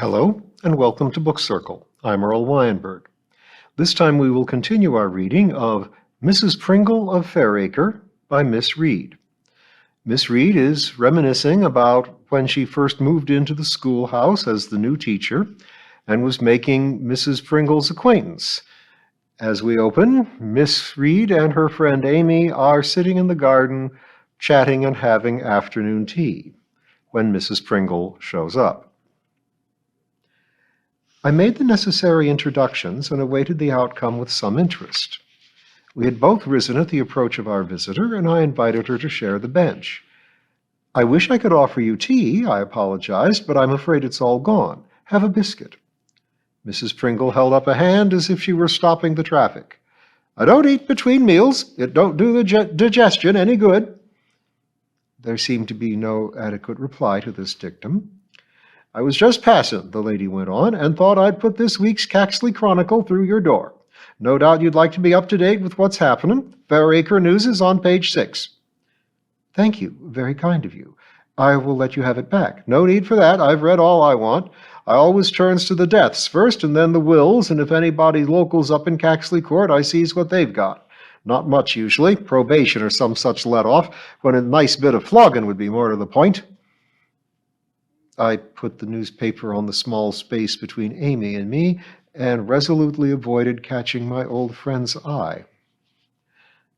Hello, and welcome to Book Circle. I'm Earl Weinberg. This time we will continue our reading of Mrs. Pringle of Fairacre by Miss Reed. Miss Reed is reminiscing about when she first moved into the schoolhouse as the new teacher and was making Mrs. Pringle's acquaintance. As we open, Miss Reed and her friend Amy are sitting in the garden chatting and having afternoon tea when Mrs. Pringle shows up. I made the necessary introductions and awaited the outcome with some interest. We had both risen at the approach of our visitor, and I invited her to share the bench. "I wish I could offer you tea," I apologized, "but I'm afraid it's all gone. Have a biscuit." Mrs. Pringle held up a hand as if she were stopping the traffic. "I don't eat between meals. It don't do the digestion any good." There seemed to be no adequate reply to this dictum. "I was just passing," the lady went on, "and thought I'd put this week's Caxley Chronicle through your door. No doubt you'd like to be up to date with what's happening. Fairacre News is on page 6. "Thank you. Very kind of you. I will let you have it back." "No need for that. I've read all I want. I always turns to the deaths first and then the wills, and if anybody local's up in Caxley Court, I sees what they've got. Not much usually. Probation or some such let-off, when a nice bit of flogging would be more to the point." I put the newspaper on the small space between Amy and me and resolutely avoided catching my old friend's eye.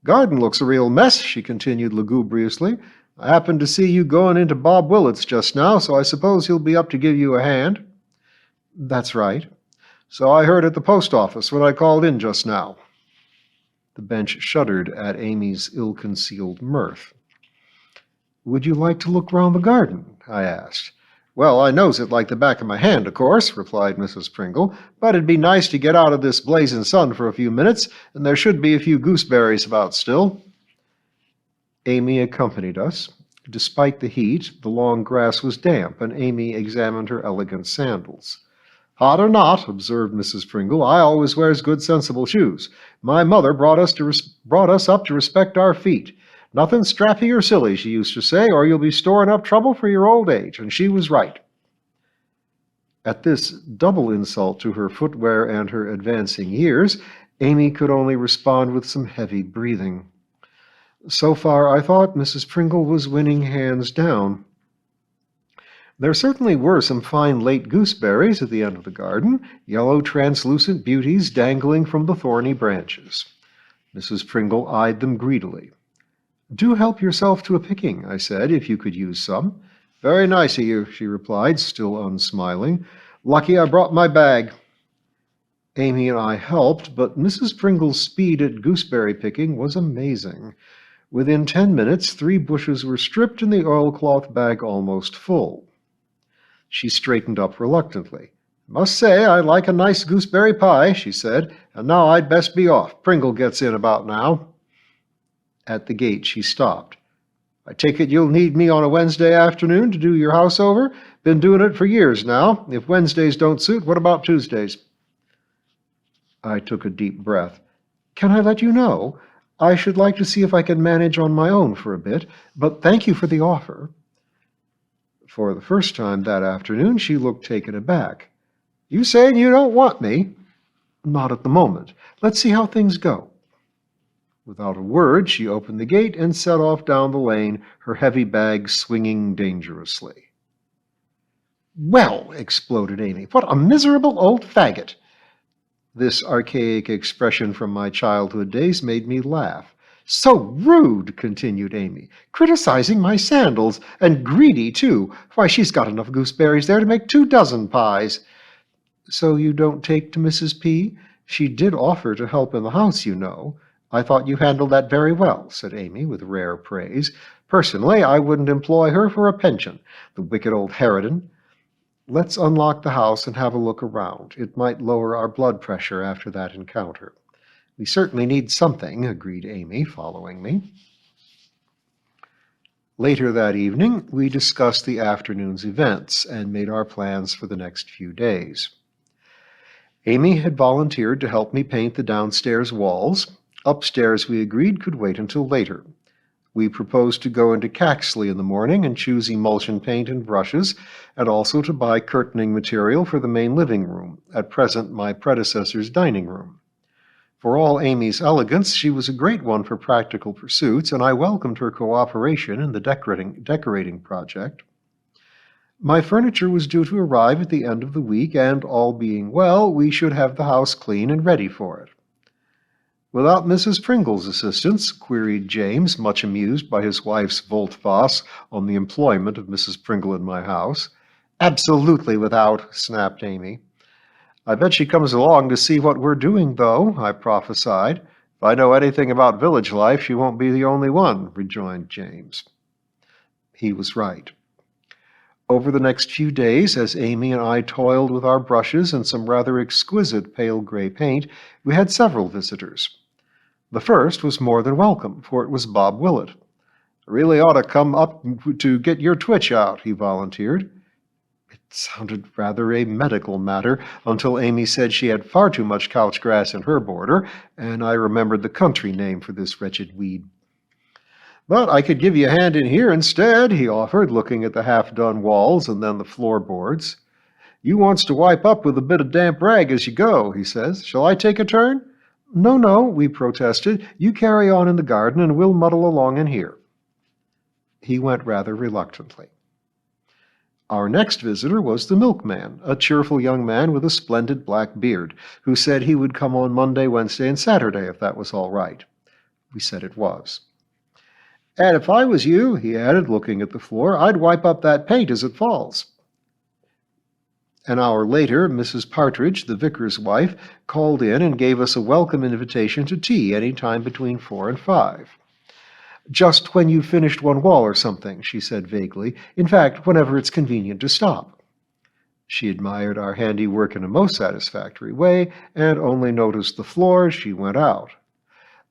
"Garden looks a real mess," she continued lugubriously. "I happened to see you going into Bob Willett's just now, so I suppose he'll be up to give you a hand." "That's right." "So I heard at the post office when I called in just now." The bench shuddered at Amy's ill-concealed mirth. "Would you like to look round the garden?" I asked. "Well, I knows it like the back of my hand, of course," replied Mrs. Pringle, "but it'd be nice to get out of this blazing sun for a few minutes, and there should be a few gooseberries about still." Amy accompanied us. Despite the heat, the long grass was damp, and Amy examined her elegant sandals. "Hot or not," observed Mrs. Pringle, "I always wears good sensible shoes. My mother brought us up to respect our feet. Nothing strappy or silly, she used to say, or you'll be storing up trouble for your old age, and she was right." At this double insult to her footwear and her advancing years, Amy could only respond with some heavy breathing. So far, I thought Mrs. Pringle was winning hands down. There certainly were some fine late gooseberries at the end of the garden, yellow translucent beauties dangling from the thorny branches. Mrs. Pringle eyed them greedily. "Do help yourself to a picking," I said, "if you could use some." "Very nice of you," she replied, still unsmiling. "Lucky I brought my bag." Amy and I helped, but Mrs. Pringle's speed at gooseberry picking was amazing. Within 10 minutes, 3 bushes were stripped and the oilcloth bag almost full. She straightened up reluctantly. "Must say I like a nice gooseberry pie," she said, "and now I'd best be off. Pringle gets in about now." At the gate she stopped. "I take it you'll need me on a Wednesday afternoon to do your house over? Been doing it for years now. If Wednesdays don't suit, what about Tuesdays?" I took a deep breath. "Can I let you know? I should like to see if I can manage on my own for a bit, but thank you for the offer." For the first time that afternoon, she looked taken aback. "You saying you don't want me?" "Not at the moment. Let's see how things go." Without a word, she opened the gate and set off down the lane, her heavy bag swinging dangerously. "Well," exploded Amy, "what a miserable old faggot!" This archaic expression from my childhood days made me laugh. "So rude," continued Amy, "criticizing my sandals, and greedy, too. Why, she's got enough gooseberries there to make 2 dozen pies." "So you don't take to Mrs. P? She did offer to help in the house, you know." "I thought you handled that very well," said Amy, with rare praise. "Personally, I wouldn't employ her for a pension. The wicked old harridan. Let's unlock the house and have a look around. It might lower our blood pressure after that encounter." "We certainly need something," agreed Amy, following me. Later that evening, we discussed the afternoon's events and made our plans for the next few days. Amy had volunteered to help me paint the downstairs walls. Upstairs, we agreed, could wait until later. We proposed to go into Caxley in the morning and choose emulsion paint and brushes, and also to buy curtaining material for the main living room, at present my predecessor's dining room. For all Amy's elegance, she was a great one for practical pursuits, and I welcomed her cooperation in the decorating project. My furniture was due to arrive at the end of the week, and, all being well, we should have the house clean and ready for it. "Without Mrs. Pringle's assistance?" queried James, much amused by his wife's volte-face on the employment of Mrs. Pringle in my house. "Absolutely without," snapped Amy. "I bet she comes along to see what we're doing, though," I prophesied. "If I know anything about village life, she won't be the only one," rejoined James. He was right. Over the next few days, as Amy and I toiled with our brushes and some rather exquisite pale gray paint, we had several visitors. The first was more than welcome, for it was Bob Willett. "I really ought to come up to get your twitch out," he volunteered. It sounded rather a medical matter until Amy said she had far too much couch grass in her border, and I remembered the country name for this wretched weed. "But I could give you a hand in here instead," he offered, looking at the half-done walls and then the floorboards. "You wants to wipe up with a bit of damp rag as you go," he says. "Shall I take a turn?" "No, no," we protested. "You carry on in the garden, and we'll muddle along in here." He went rather reluctantly. Our next visitor was the milkman, a cheerful young man with a splendid black beard, who said he would come on Monday, Wednesday, and Saturday if that was all right. We said it was. "And if I was you," he added, looking at the floor, "I'd wipe up that paint as it falls." An hour later, Mrs. Partridge, the vicar's wife, called in and gave us a welcome invitation to tea any time between 4 and 5. "Just when you've finished one wall or something," she said vaguely. "In fact, whenever it's convenient to stop." She admired our handiwork in a most satisfactory way, and only noticed the floor as she went out.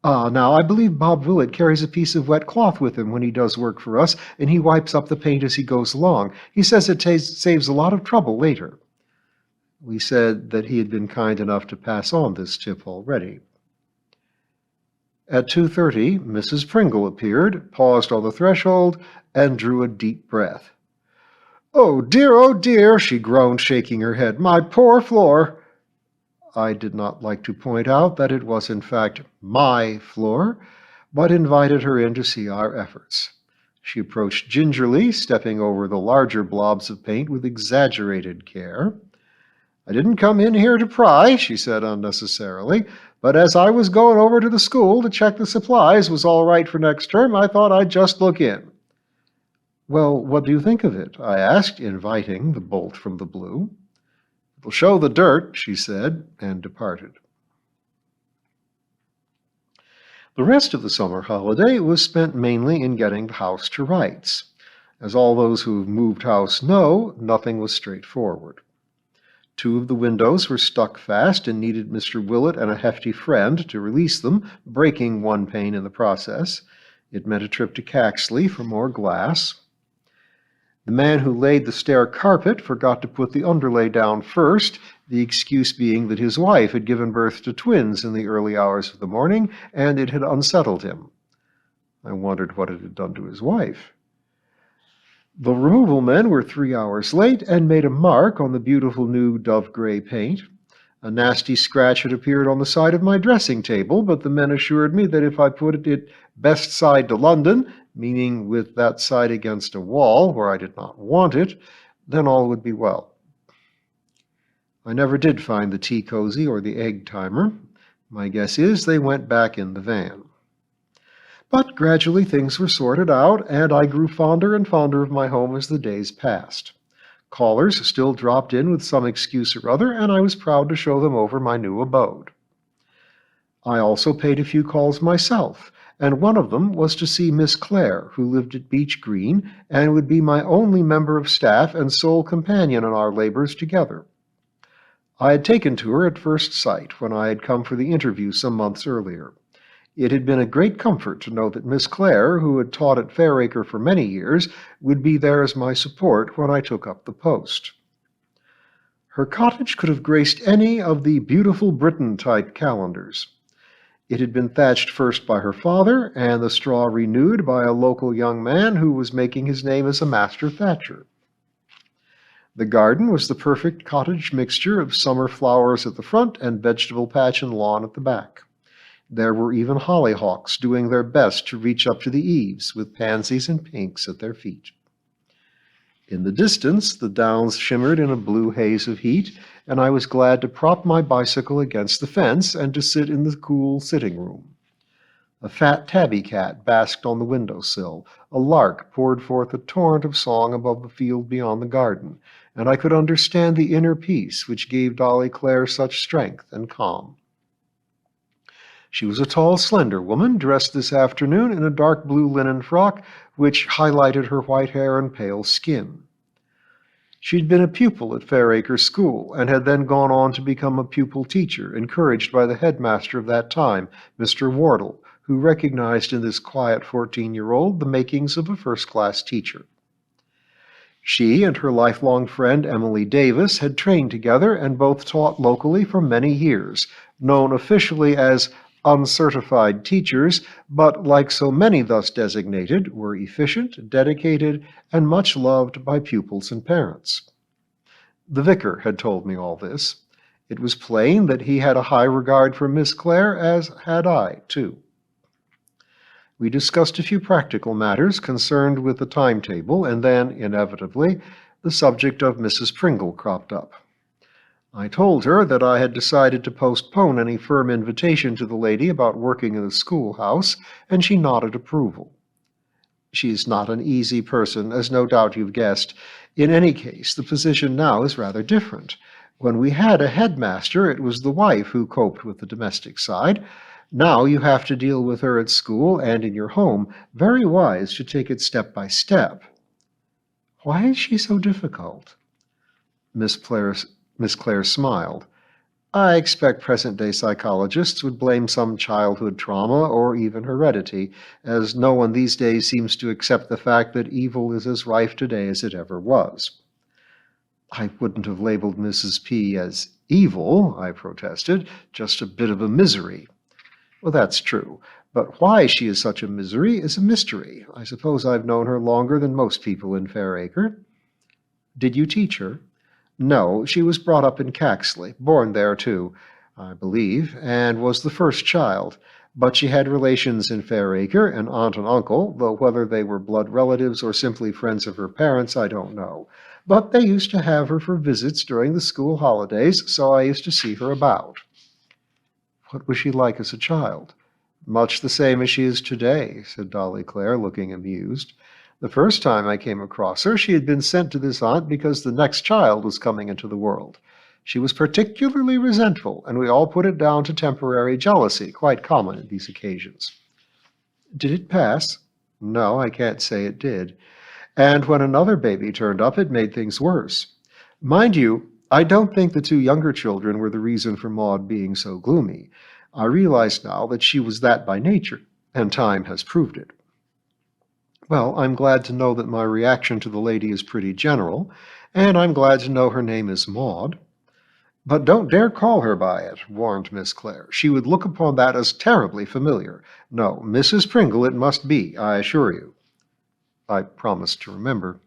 Now, I believe Bob Willett carries a piece of wet cloth with him when he does work for us, and he wipes up the paint as he goes along. He says it saves a lot of trouble later." We said that he had been kind enough to pass on this tip already. At 2:30, Mrs. Pringle appeared, paused on the threshold, and drew a deep breath. Oh dear," she groaned, shaking her head. "My poor floor." I did not like to point out that it was in fact my floor, but invited her in to see our efforts. She approached gingerly, stepping over the larger blobs of paint with exaggerated care. "I didn't come in here to pry," she said unnecessarily, "but as I was going over to the school to check the supplies was all right for next term, I thought I'd just look in." "Well, what do you think of it?" I asked, inviting the bolt from the blue. "It'll show the dirt," she said, and departed. The rest of the summer holiday was spent mainly in getting the house to rights. As all those who have moved house know, nothing was straightforward. 2 of the windows were stuck fast and needed Mr. Willett and a hefty friend to release them, breaking one pane in the process. It meant a trip to Caxley for more glass. The man who laid the stair carpet forgot to put the underlay down first, the excuse being that his wife had given birth to twins in the early hours of the morning, and it had unsettled him. I wondered what it had done to his wife. The removal men were 3 hours late and made a mark on the beautiful new dove-gray paint. A nasty scratch had appeared on the side of my dressing table, but the men assured me that if I put it best side to London, meaning with that side against a wall where I did not want it, then all would be well. I never did find the tea cozy or the egg timer. My guess is they went back in the van. But gradually things were sorted out, and I grew fonder and fonder of my home as the days passed. Callers still dropped in with some excuse or other, and I was proud to show them over my new abode. I also paid a few calls myself, and one of them was to see Miss Clare, who lived at Beech Green, and would be my only member of staff and sole companion in our labors together. I had taken to her at first sight when I had come for the interview some months earlier. It had been a great comfort to know that Miss Clare, who had taught at Fairacre for many years, would be there as my support when I took up the post. Her cottage could have graced any of the beautiful Britain-type calendars. It had been thatched first by her father, and the straw renewed by a local young man who was making his name as a master thatcher. The garden was the perfect cottage mixture of summer flowers at the front and vegetable patch and lawn at the back. There were even hollyhocks doing their best to reach up to the eaves, with pansies and pinks at their feet. In the distance, the downs shimmered in a blue haze of heat, and I was glad to prop my bicycle against the fence and to sit in the cool sitting room. A fat tabby cat basked on the window sill. A lark poured forth a torrent of song above the field beyond the garden, and I could understand the inner peace which gave Dolly Clare such strength and calm. She was a tall, slender woman, dressed this afternoon in a dark blue linen frock which highlighted her white hair and pale skin. She'd been a pupil at Fairacre School, and had then gone on to become a pupil teacher, encouraged by the headmaster of that time, Mr. Wardle, who recognized in this quiet 14-year-old the makings of a first-class teacher. She and her lifelong friend Emily Davis had trained together and both taught locally for many years, known officially as uncertified teachers, but like so many thus designated, were efficient, dedicated, and much loved by pupils and parents. The vicar had told me all this. It was plain that he had a high regard for Miss Clare, as had I, too. We discussed a few practical matters concerned with the timetable, and then, inevitably, the subject of Mrs. Pringle cropped up. I told her that I had decided to postpone any firm invitation to the lady about working in the schoolhouse, and she nodded approval. She's not an easy person, as no doubt you've guessed. In any case, the position now is rather different. When we had a headmaster, it was the wife who coped with the domestic side. Now you have to deal with her at school and in your home. Very wise to take it step by step. Why is she so difficult? Miss Clare smiled. I expect present-day psychologists would blame some childhood trauma or even heredity, as no one these days seems to accept the fact that evil is as rife today as it ever was. I wouldn't have labeled Mrs. P as evil, I protested, just a bit of a misery. Well, that's true, but why she is such a misery is a mystery. I suppose I've known her longer than most people in Fairacre. Did you teach her? No, she was brought up in Caxley, born there too, I believe, and was the first child. But she had relations in Fairacre, an aunt and uncle, though whether they were blood relatives or simply friends of her parents, I don't know. But they used to have her for visits during the school holidays, so I used to see her about. What was she like as a child? Much the same as she is today, said Dolly Clare, looking amused. The first time I came across her, she had been sent to this aunt because the next child was coming into the world. She was particularly resentful, and we all put it down to temporary jealousy, quite common at these occasions. Did it pass? No, I can't say it did. And when another baby turned up, it made things worse. Mind you, I don't think the two younger children were the reason for Maud being so gloomy. I realize now that she was that by nature, and time has proved it. Well, I'm glad to know that my reaction to the lady is pretty general, and I'm glad to know her name is Maud. But don't dare call her by it, warned Miss Clare. She would look upon that as terribly familiar. No, Mrs. Pringle it must be, I assure you. I promised to remember.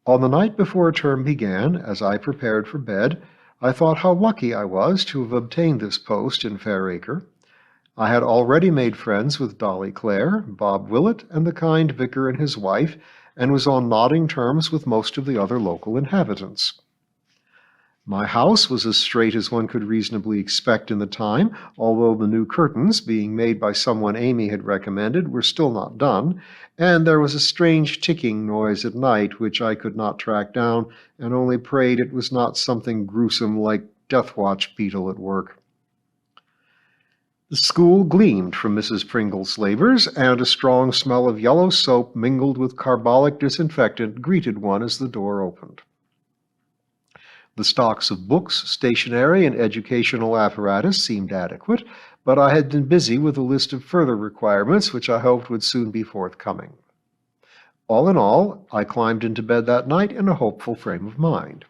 On the night before term began, as I prepared for bed, I thought how lucky I was to have obtained this post in Fairacre. I had already made friends with Dolly Clare, Bob Willett, and the kind vicar and his wife, and was on nodding terms with most of the other local inhabitants. My house was as straight as one could reasonably expect in the time, although the new curtains, being made by someone Amy had recommended, were still not done, and there was a strange ticking noise at night which I could not track down, and only prayed it was not something gruesome like Death Watch beetle at work. The school gleamed from Mrs. Pringle's labors, and a strong smell of yellow soap mingled with carbolic disinfectant greeted one as the door opened. The stocks of books, stationery, and educational apparatus seemed adequate, but I had been busy with a list of further requirements which I hoped would soon be forthcoming. All in all, I climbed into bed that night in a hopeful frame of mind.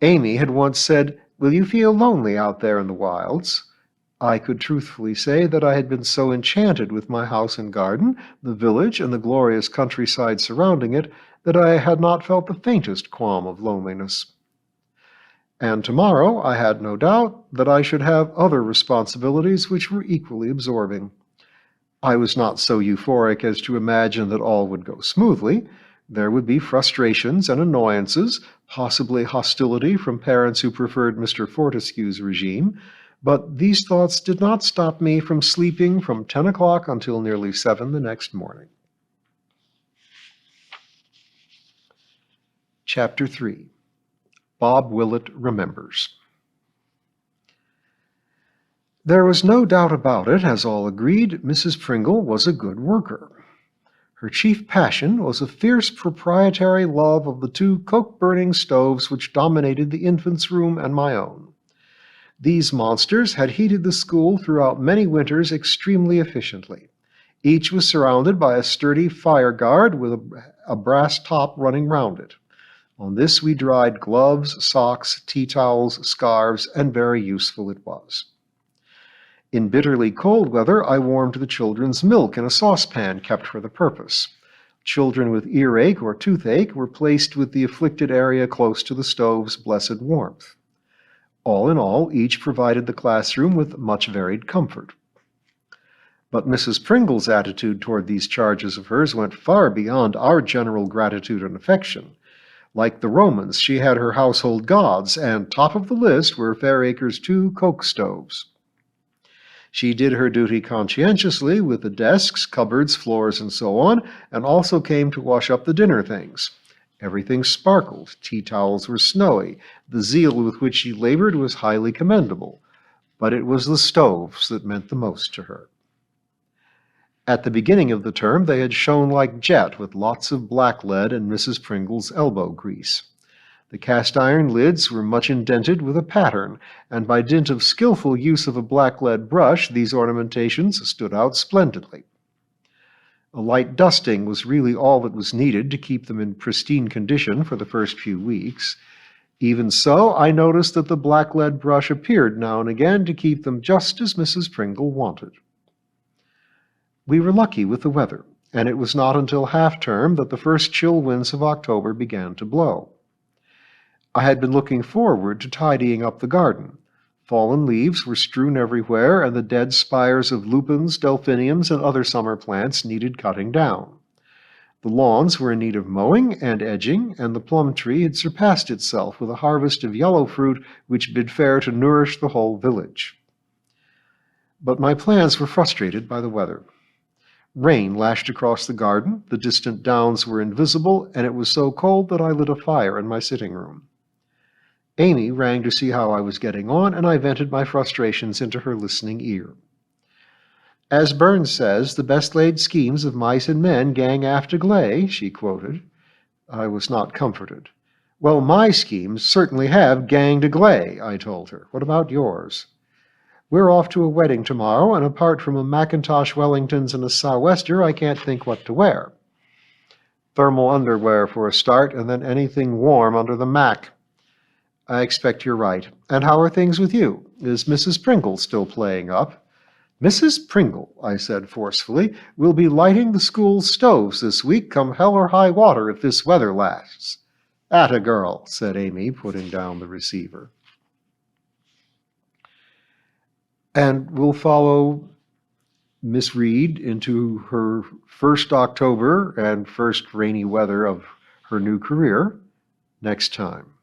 Amy had once said, "Will you feel lonely out there in the wilds?" I could truthfully say that I had been so enchanted with my house and garden, the village, and the glorious countryside surrounding it, that I had not felt the faintest qualm of loneliness. And tomorrow I had no doubt that I should have other responsibilities which were equally absorbing. I was not so euphoric as to imagine that all would go smoothly. There would be frustrations and annoyances, possibly hostility from parents who preferred Mr. Fortescue's regime, but these thoughts did not stop me from sleeping from 10 o'clock until nearly 7 the next morning. Chapter 3. Bob Willett Remembers. There was no doubt about it, as all agreed, Mrs. Pringle was a good worker. Her chief passion was a fierce proprietary love of the 2 coke-burning stoves which dominated the infants' room and my own. These monsters had heated the school throughout many winters extremely efficiently. Each was surrounded by a sturdy fire guard with a brass top running round it. On this we dried gloves, socks, tea towels, scarves, and very useful it was. In bitterly cold weather, I warmed the children's milk in a saucepan kept for the purpose. Children with earache or toothache were placed with the afflicted area close to the stove's blessed warmth. All in all, each provided the classroom with much varied comfort. But Mrs. Pringle's attitude toward these charges of hers went far beyond our general gratitude and affection. Like the Romans, she had her household gods, and top of the list were Fairacre's 2 coke stoves. She did her duty conscientiously with the desks, cupboards, floors, and so on, and also came to wash up the dinner things. Everything sparkled, tea towels were snowy, the zeal with which she labored was highly commendable, but it was the stoves that meant the most to her. At the beginning of the term they had shone like jet with lots of blacklead and Mrs. Pringle's elbow grease. The cast-iron lids were much indented with a pattern, and by dint of skillful use of a blacklead brush these ornamentations stood out splendidly. A light dusting was really all that was needed to keep them in pristine condition for the first few weeks. Even so, I noticed that the blacklead brush appeared now and again to keep them just as Mrs. Pringle wanted. We were lucky with the weather, and it was not until half-term that the first chill winds of October began to blow. I had been looking forward to tidying up the garden. Fallen leaves were strewn everywhere, and the dead spires of lupins, delphiniums, and other summer plants needed cutting down. The lawns were in need of mowing and edging, and the plum tree had surpassed itself with a harvest of yellow fruit which bid fair to nourish the whole village. But my plans were frustrated by the weather. Rain lashed across the garden, the distant downs were invisible, and it was so cold that I lit a fire in my sitting room. Amy rang to see how I was getting on, and I vented my frustrations into her listening ear. As Burns says, the best laid schemes of mice and men gang after gley, she quoted. I was not comforted. Well, my schemes certainly have ganged agley, I told her. What about yours? We're off to a wedding tomorrow, and apart from a Mackintosh Wellingtons and a sou'wester, I can't think what to wear. Thermal underwear for a start, and then anything warm under the mac. I expect you're right. And how are things with you? Is Mrs. Pringle still playing up? Mrs. Pringle, I said forcefully, will be lighting the school stoves this week, come hell or high water, if this weather lasts. Atta girl, said Amy, putting down the receiver. And we'll follow Miss Reed into her first October and first rainy weather of her new career next time.